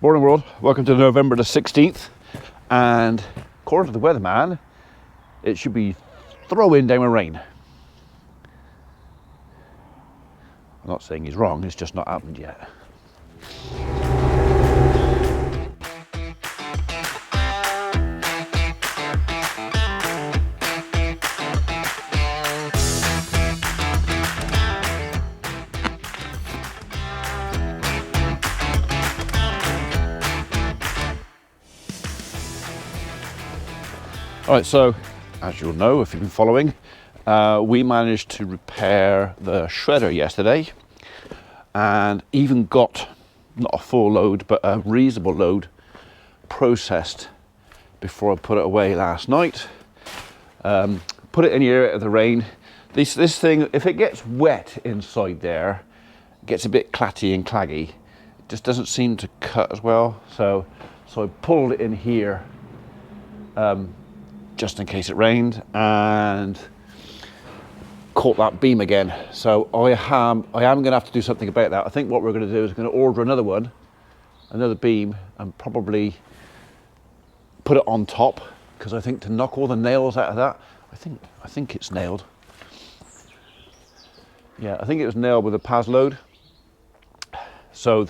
Morning world, welcome to November the 16th, and according to the weatherman it should be throwing down with rain. I'm not saying he's wrong, it's just not happened yet. Alright, so as you'll know if you've been following, we managed to repair the shredder yesterday and even got not a full load but a reasonable load processed before I put it away last night. Put it in here out of the rain. This thing, if it gets wet inside there, it gets a bit clatty and claggy. It just doesn't seem to cut as well, so I pulled it in here just in case it rained, and caught that beam again. So I am going to have to do something about that. I think what we're going to do is going to order another one, another beam, and probably put it on top, because I think to knock all the nails out of that, I think it's nailed. Yeah, I think it was nailed with a pas load. So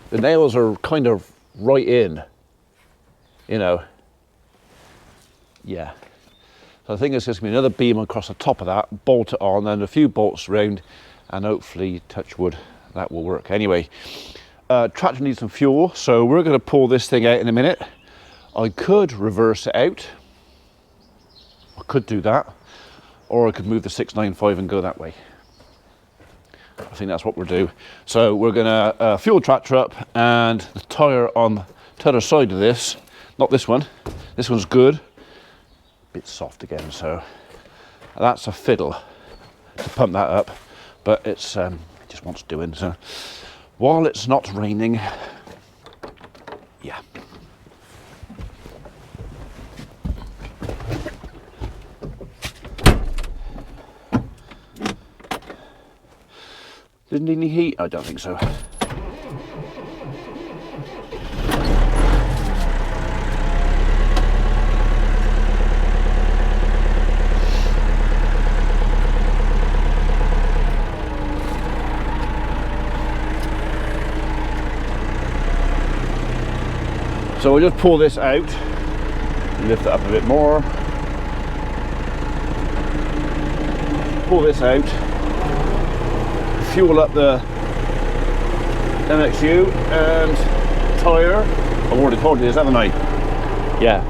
the nails are kind of right in, you know. Yeah, so I think it's just going to be another beam across the top of that, bolt it on, and a few bolts around, and hopefully, touch wood, that will work. Anyway, tractor needs some fuel, so we're going to pull this thing out in a minute. I could reverse it out, I could do that, or I could move the 695 and go that way. I think that's what we'll do. So we're going to fuel tractor up, and the tyre on the other side of this, not this one, this one's good. Bit soft again, so that's a fiddle to pump that up, but it's it just wants doing. So while it's not raining, yeah. Didn't need any heat? I don't think so. So we'll just pull this out, lift it up a bit more, pull this out, fuel up the MXU and tyre. I've already told you this, haven't I? Yeah,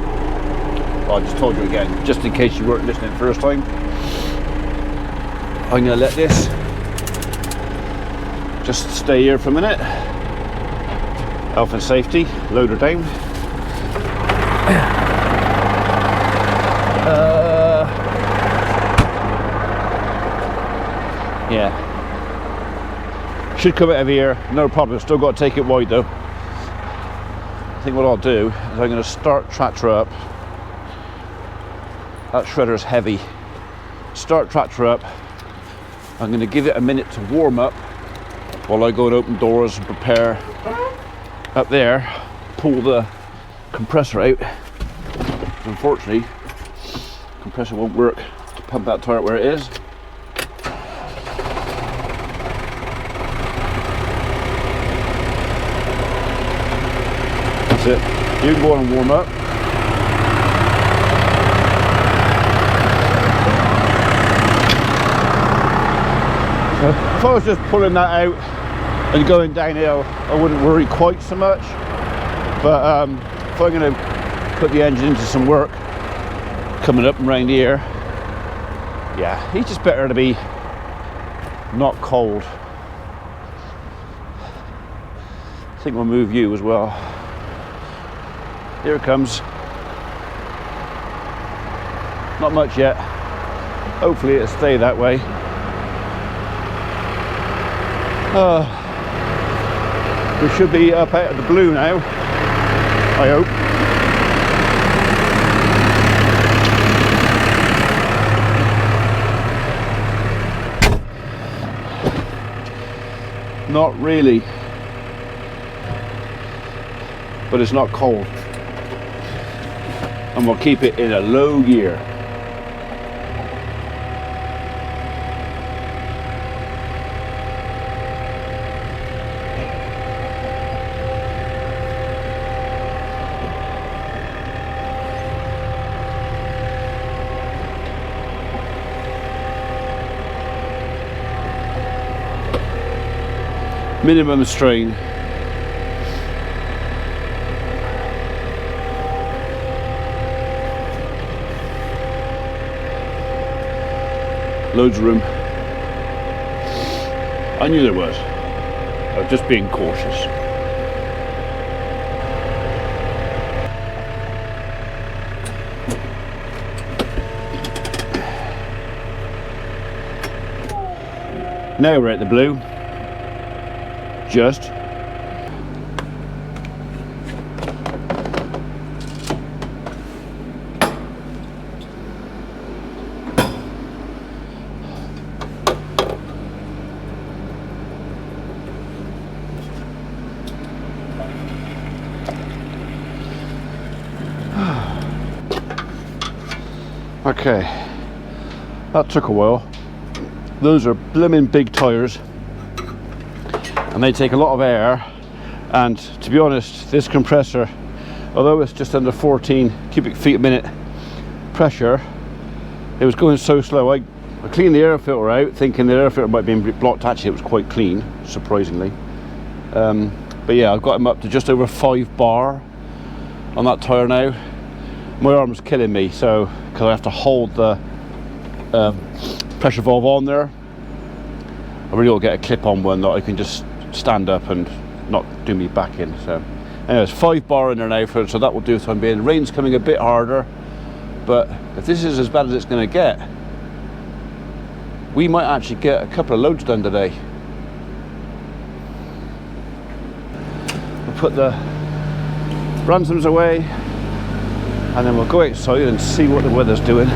well, I just told you again, just in case you weren't listening first time. I'm going to let this just stay here for a minute. Health and safety, load her down. Yeah, should come out of here, no problem. Still got to take it wide though. I think what I'll do is I'm going to start tractor up. That shredder is heavy. Start tractor up. I'm going to give it a minute to warm up while I go and open doors and prepare up there, pull the compressor out. Unfortunately, the compressor won't work to pump that tyre where it is. That's it. You can go on and warm up. So if I was just pulling that out and going downhill, I wouldn't worry quite so much, but if I'm going to put the engine into some work coming up and round here, yeah, he's just better to be not cold. I think we'll move you as well. Here it comes. Not much yet. Hopefully it'll stay that way. We should be up out of the blue now, I hope. Not really. but it's not cold. And we'll keep it in a low gear. Minimum strain. Loads of room. I knew there was. I was just being cautious. Now we're at the blue. Just. Okay, that took a while. Those are blooming big tyres and they take a lot of air, and to be honest, this compressor, although it's just under 14 cubic feet a minute pressure, it was going so slow. I cleaned the air filter out thinking the air filter might be blocked. Actually it was quite clean, surprisingly. But yeah, I've got him up to just over 5 bar on that tyre now. My arm's killing me, so because I have to hold the pressure valve on there. I really ought to get a clip-on one that I can just stand up and not do me back in. So anyways, 5 bar in there now, so that will do the time being. The rain's coming a bit harder, but if this is as bad as it's going to get, we might actually get a couple of loads done today. We'll put the ransoms away and then we'll go outside and see what the weather's doing.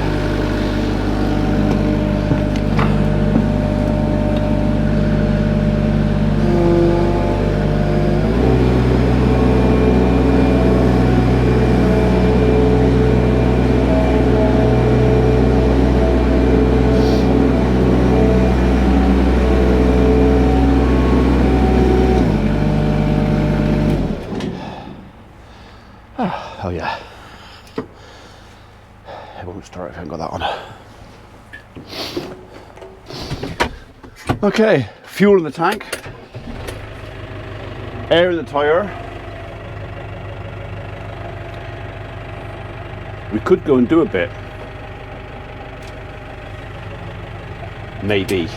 Oh yeah, it won't start if I haven't got that on. Okay, fuel in the tank, air in the tyre. We could go and do a bit, maybe.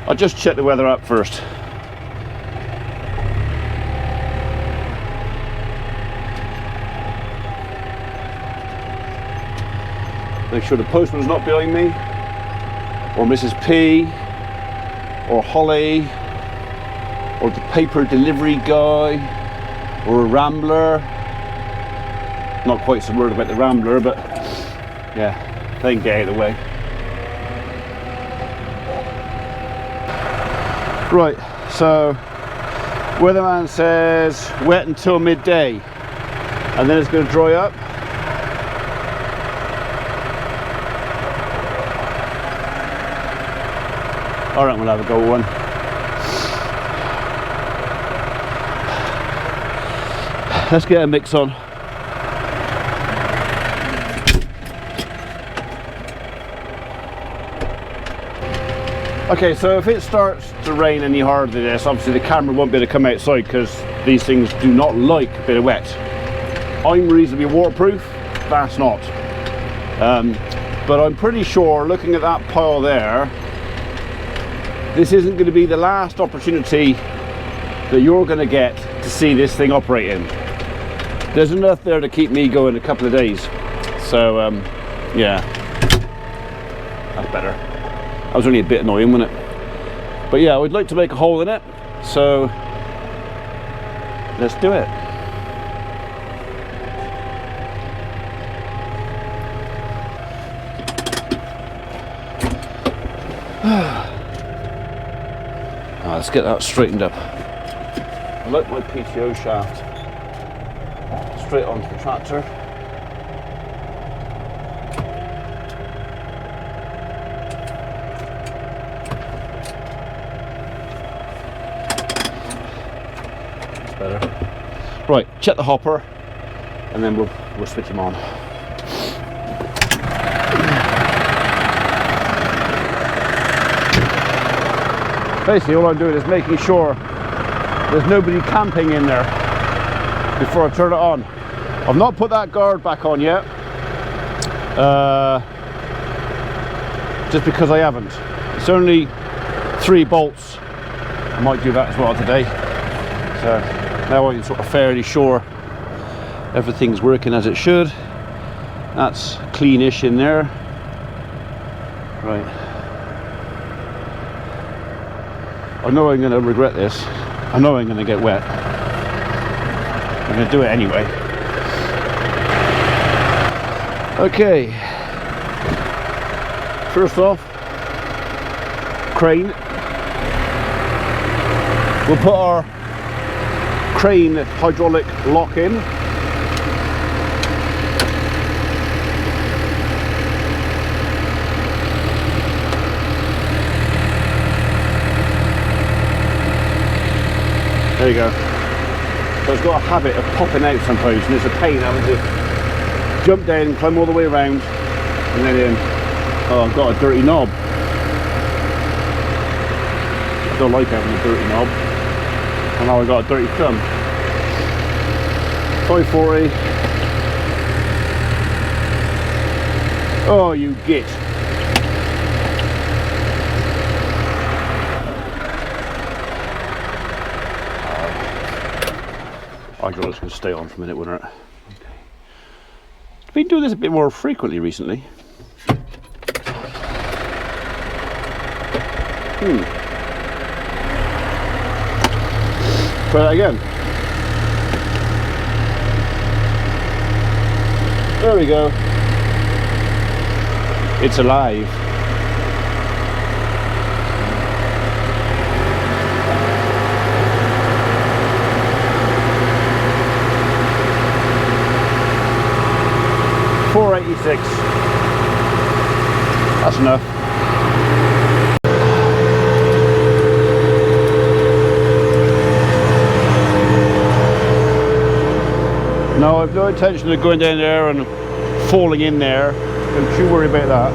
I'll just check the weather up first. Make sure the postman's not behind me, or Mrs. P, or Holly, or the paper delivery guy, or a rambler. Not quite so worried about the rambler, but yeah, they can get out of the way. Right, so weatherman says wet until midday, and then it's going to dry up. All right, we'll have a go one. Let's get a mix on. Okay, so if it starts to rain any harder than this, obviously the camera won't be able to come outside because these things do not like a bit of wet. I'm reasonably waterproof, that's not. But I'm pretty sure, looking at that pile there, this isn't going to be the last opportunity that you're going to get to see this thing operating. There's enough there to keep me going a couple of days. So, yeah, that's better. That was only a bit annoying, wasn't it? But yeah, I would like to make a hole in it. So, let's do it. Let's get that straightened up. I like my PTO shaft. straight onto the tractor. That's better. Right, check the hopper, and then we'll switch him on. Basically, all I'm doing is making sure there's nobody camping in there before I turn it on. I've not put that guard back on yet, just because I haven't. It's only 3 bolts. I might do that as well today. So now I'm sort of fairly sure everything's working as it should. That's cleanish in there. Right. I know I'm going to regret this. I know I'm going to get wet. I'm going to do it anyway. Okay. First off, crane. We'll put our crane hydraulic lock in. There you go. So it's got a habit of popping out sometimes, and it's a pain having to jump down, climb all the way around, and then in. Oh, I've got a dirty knob. I don't like having a dirty knob. And now I've got a dirty thumb. 540. Oh, you git. I got it's going to stay on for a minute, wouldn't it? Okay. I've been doing this a bit more frequently recently. Try that again. There we go. It's alive. $4.86. That's enough. No, I've no intention of going down there and falling in there. Don't you worry about that.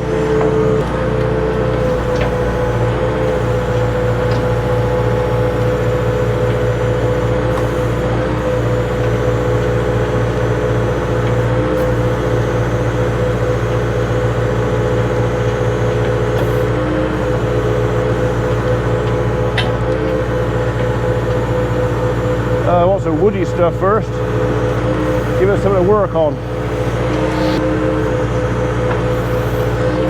Want some woody stuff first. Give us something to work on.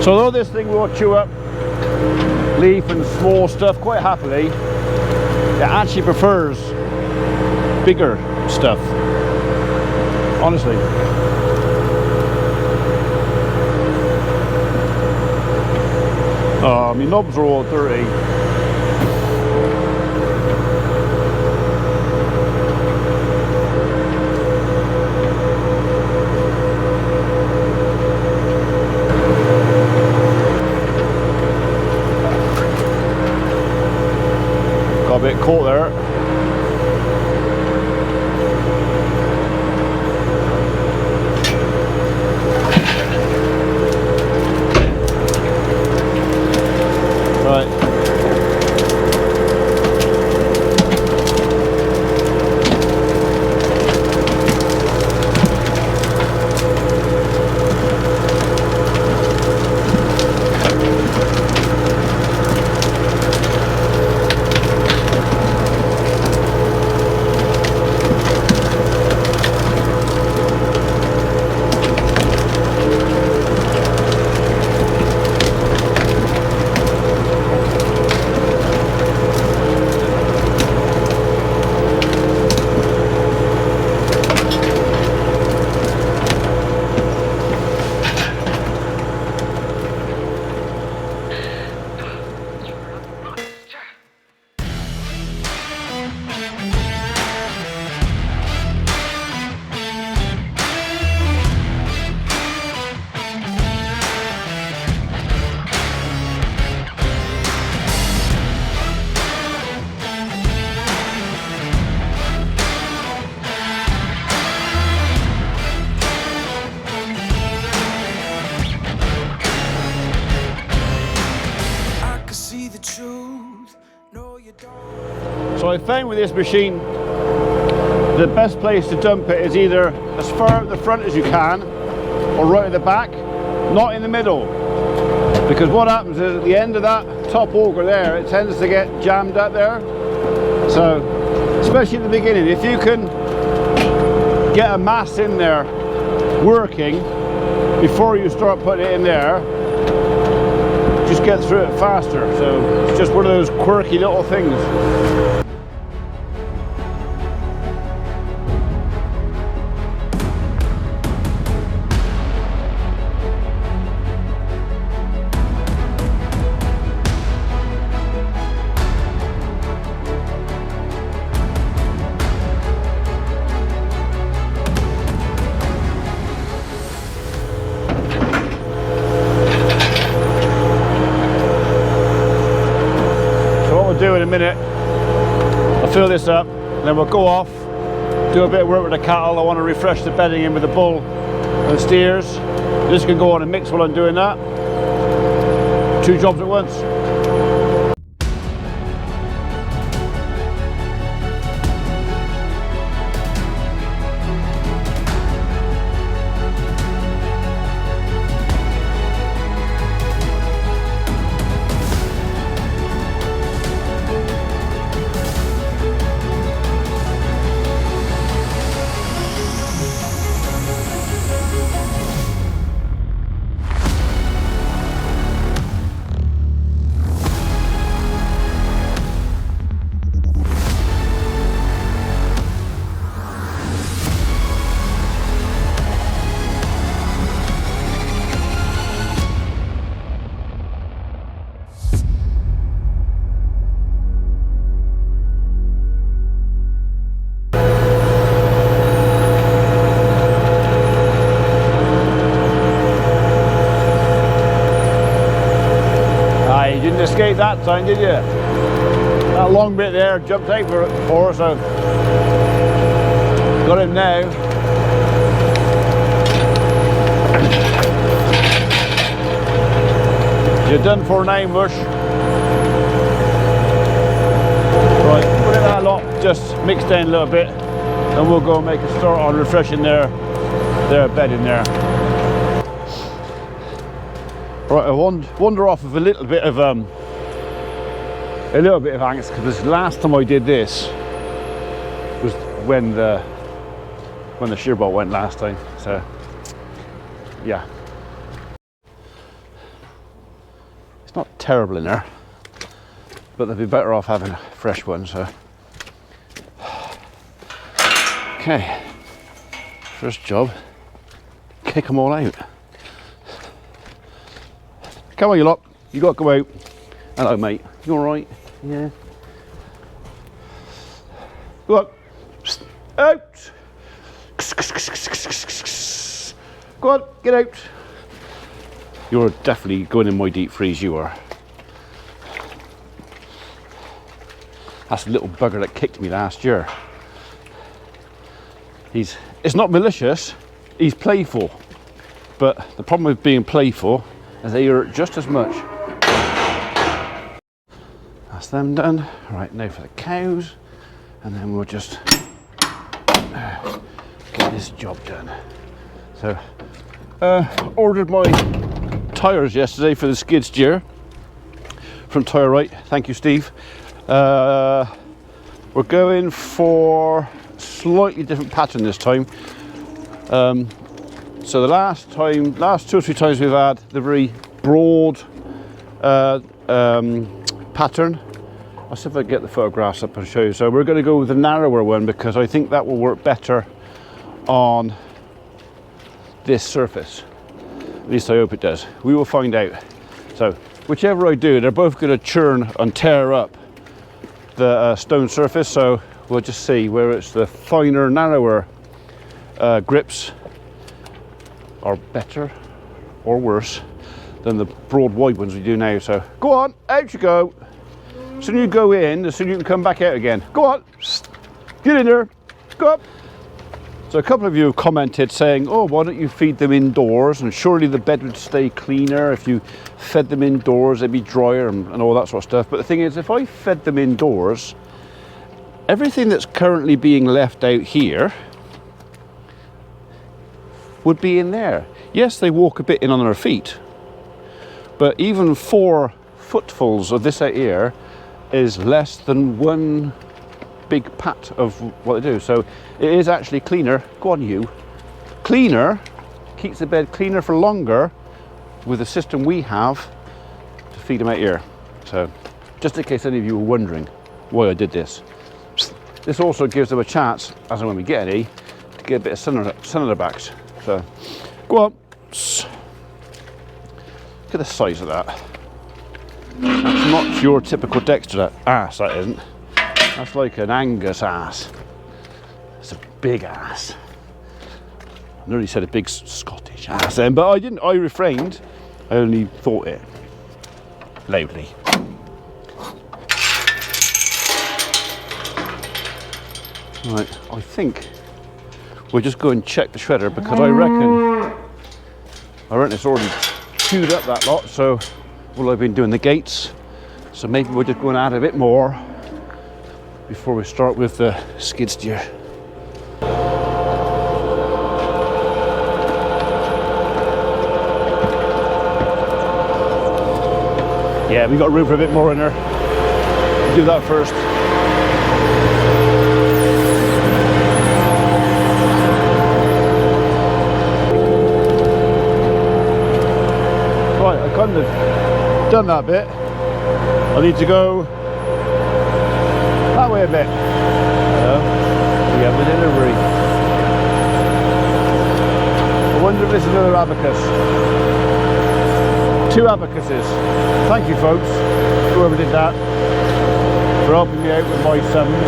So although this thing will chew up leaf and small stuff quite happily, it actually prefers bigger stuff, honestly. Oh, my knobs are all dirty. Got a bit caught there. Right. So I found with this machine, the best place to dump it is either as far at the front as you can, or right at the back, not in the middle. Because what happens is at the end of that top auger there, it tends to get jammed up there. So, especially at the beginning, if you can get a mass in there working before you start putting it in there, just get through it faster. So it's just one of those quirky little things. Do in a minute, I'll fill this up, then we'll go off, do a bit of work with the cattle. I want to refresh the bedding in with the bull and the steers. This can go on and mix while I'm doing that. 2 jobs at once. You didn't escape that time, did you? That long bit there jumped out for so got him now. You're done for now, Mush. Right, put it that lot just mixed down a little bit, and we'll go and make a start on refreshing their bed in there. Right, I wander off with a little bit of angst, because the last time I did this was when the shearbolt went last time. So yeah, it's not terrible in there, but they'd be better off having a fresh one. So okay, first job, kick them all out. Come on, you lot. You got to go out. Hello, mate. You all right? Yeah. Go on. Out. Go on. Get out. You're definitely going in my deep freeze. You are. That's the little bugger that kicked me last year. It's not malicious. He's playful. But the problem with being playful is they hurt just as much. That's them done. Right, now for the cows, and then we'll just get this job done. So, ordered my tyres yesterday for the skid steer from Tyre Right. Thank you, Steve. We're going for slightly different pattern this time. So the last 2 or 3 times we've had the very broad pattern. I'll see if I can get the photographs up and show you. So we're going to go with the narrower one, because I think that will work better on this surface. At least I hope it does. We will find out. So whichever I do, they're both going to churn and tear up the stone surface. So we'll just see where it's the finer, narrower grips are better or worse than the broad wide ones we do now. So go on, out you go. As soon as you go in, as soon as you can come back out again. Go on, get in there, go up. So a couple of you have commented saying, oh, why don't you feed them indoors, and surely the bed would stay cleaner if you fed them indoors, they'd be drier and all that sort of stuff. But the thing is, if I fed them indoors, everything that's currently being left out here would be in there. Yes, they walk a bit in on their feet, but even 4 footfuls of this out here is less than one big pat of what they do. So it is actually cleaner. Go on, you. Cleaner, keeps the bed cleaner for longer with the system we have to feed them out here. So just in case any of you were wondering why I did this. This also gives them a chance, as and when we get any, to get a bit of sun on their backs. So go on. Look at the size of that. That's not your typical Dexter ass, that isn't. That's like an Angus ass. It's a big ass. I nearly said a big Scottish ass then, but I didn't. I refrained. I only thought it loudly. Right, I think we'll just go and check the shredder, because I reckon it's already chewed up that lot. So well, I've been doing the gates, so maybe we'll just go and add a bit more before we start with the skid steer. Yeah, we got room for a bit more in there. We'll do that first. Right, I kind of done that bit. I need to go that way a bit. We have a delivery. I wonder if this is another abacus. 2 abacuses. Thank you, folks, whoever did that, for helping me out with my sums.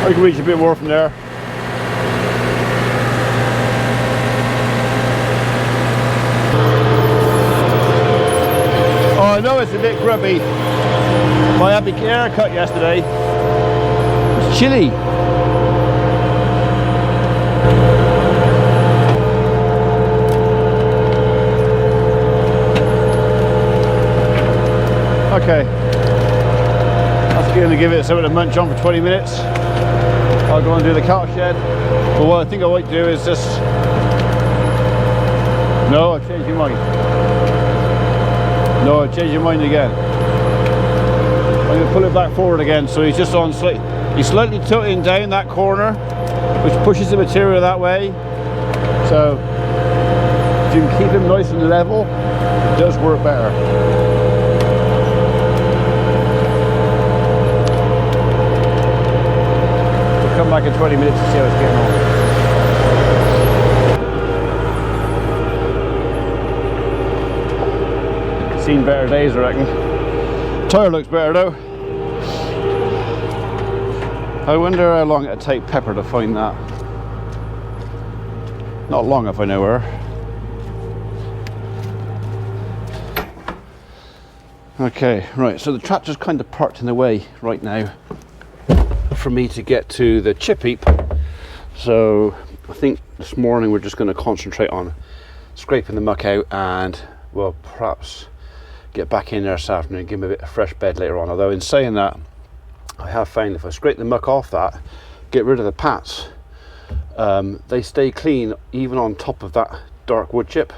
I can reach a bit more from there. Oh, I know it's a bit grubby. I had my haircut yesterday. It's chilly. Okay. That's going to give it something to munch on for 20 minutes. I'll go and do the cattle shed. But what I think I might do is just... No, I've changed your mind. No, I've changed your mind again. I'm going to pull it back forward again, so he's just on he's slightly tilting down that corner, which pushes the material that way. So if you can keep him nice and level, it does work better. We'll come back in 20 minutes to see how it's getting on. Seen better days, I reckon. Tyre looks better though. I wonder how long it'd take Pepper to find that. Not long if I know her. Okay, right, so the tractor's kind of parked in the way right now for me to get to the chip heap. So I think this morning we're just going to concentrate on scraping the muck out, and well, perhaps get back in there this afternoon and give them a bit of fresh bed later on. Although in saying that, I have found if I scrape the muck off that, get rid of the pats, they stay clean even on top of that dark wood chip.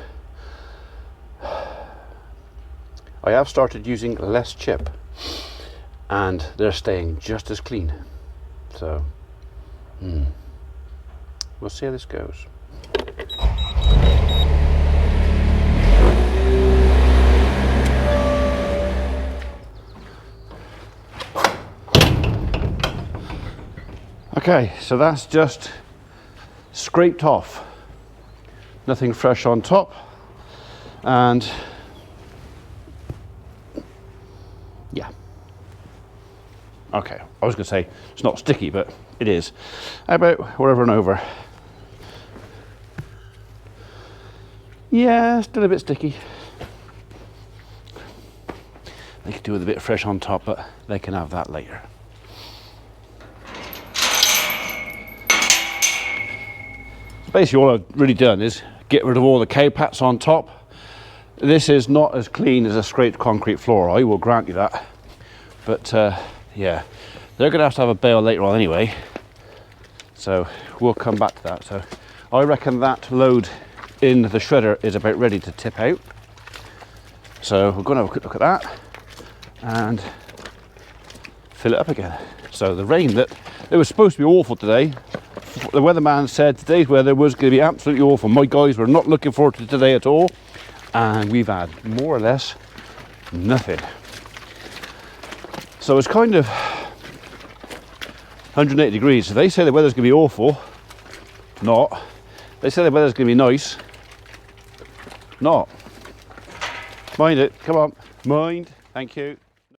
I have started using less chip and they're staying just as clean. So we'll see how this goes. Okay, so that's just scraped off. Nothing fresh on top. And yeah. Okay, I was going to say it's not sticky, but it is. How about wherever and over? Yeah, still a bit sticky. They could do with a bit of fresh on top, but they can have that later. Basically all I've really done is get rid of all the cowpats on top. This is not as clean as a scraped concrete floor, I will grant you that. But yeah, they're going to have a bale later on anyway. So we'll come back to that. So I reckon that load in the shredder is about ready to tip out. So we're going to have a quick look at that and fill it up again. So the rain that it was supposed to be awful today, the weatherman said today's weather was going to be absolutely awful. My guys were not looking forward to today at all, and we've had more or less nothing. So it's kind of 180 degrees. So they say the weather's going to be awful. Not. They say the weather's going to be nice. Not. Mind it. Come on. Mind. Thank you.